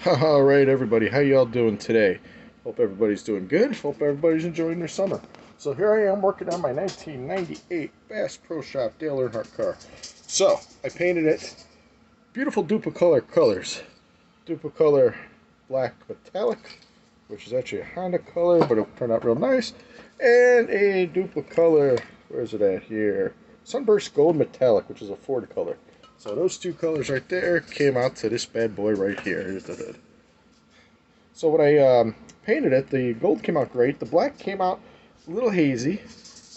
Alright everybody, how y'all doing today? Hope everybody's doing good. Hope everybody's enjoying their summer. So here I am working on my 1998 Bass Pro Shop Dale Earnhardt car. So, I painted it beautiful Duplicolor colors. Duplicolor black metallic, which is actually a Honda color, but it turned out real nice. And a Duplicolor, where's it at here? Sunburst Gold Metallic, which is a Ford color. So those two colors right there came out to this bad boy right here. Here's the hood. So when I painted it, the gold came out great. The black came out a little hazy.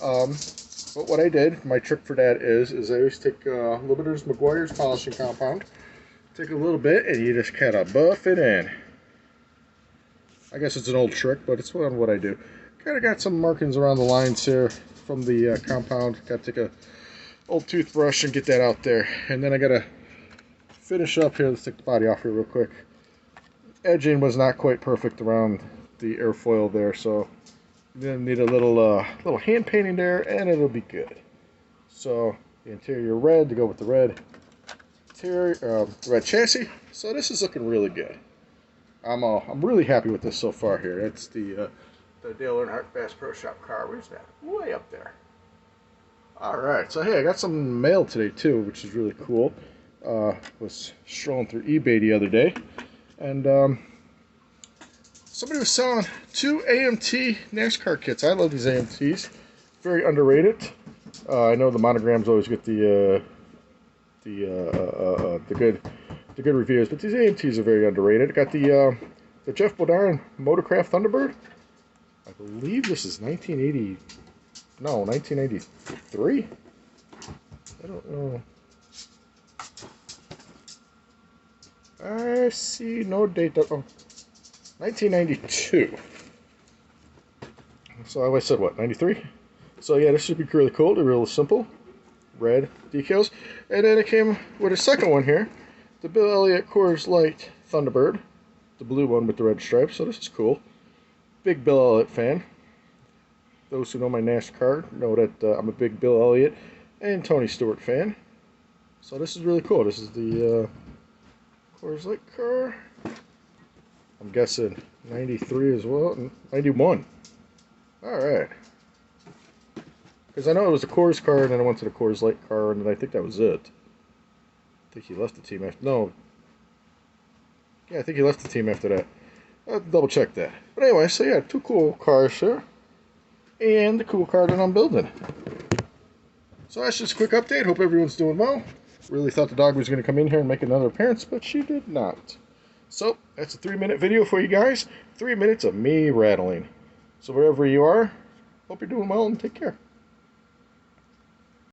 But what I did, my trick for that is I always take a little bit of this Meguiar's polishing compound. Take a little bit and you just kind of buff it in. I guess it's an old trick, but it's what I do. Kind of got some markings around the lines here from the compound. Got to take a old toothbrush and get that out there. And then I gotta finish up here. Let's take the body off here real quick. Edging was not quite perfect around the airfoil there, so then need a little hand painting there, and it'll be good. So the interior red to go with the red interior, red chassis. So this is looking really good. I'm really happy with this so far here. That's the Dale Earnhardt Bass Pro Shop car. Where's that? Way up there. Alright, so hey, I got some mail today too, which is really cool. Was strolling through eBay the other day, and somebody was selling 2 AMT NASCAR kits. I love these AMTs. Very underrated. I know the monograms always get the good reviews, but these AMTs are very underrated. I got the Jeff Bodine Motorcraft Thunderbird. I believe this is 1980. No, 1983? I don't know. I see no date. Oh, 1992. So I always said what, 93? So yeah, this should be really cool. They're real simple. Red decals. And then it came with a second one here. The Bill Elliott Coors Light Thunderbird. The blue one with the red stripes. So this is cool. Big Bill Elliott fan. Those who know my NASCAR know that I'm a big Bill Elliott and Tony Stewart fan. So this is really cool. This is the Coors Light car. I'm guessing 93 as well. 91. Alright. Because I know it was a Coors car, and then I went to the Coors Light car, and then I think that was it. I think he left the team after... No. Yeah, I think he left the team after that. I'll double check that. But anyway, so yeah, 2 cool cars here. And the cool car that I'm building. So that's just a quick update. Hope everyone's doing well. Really thought the dog was going to come in here and make another appearance, but she did not. So that's a 3-minute video for you guys. 3 minutes of me rattling. So wherever you are, hope you're doing well and take care.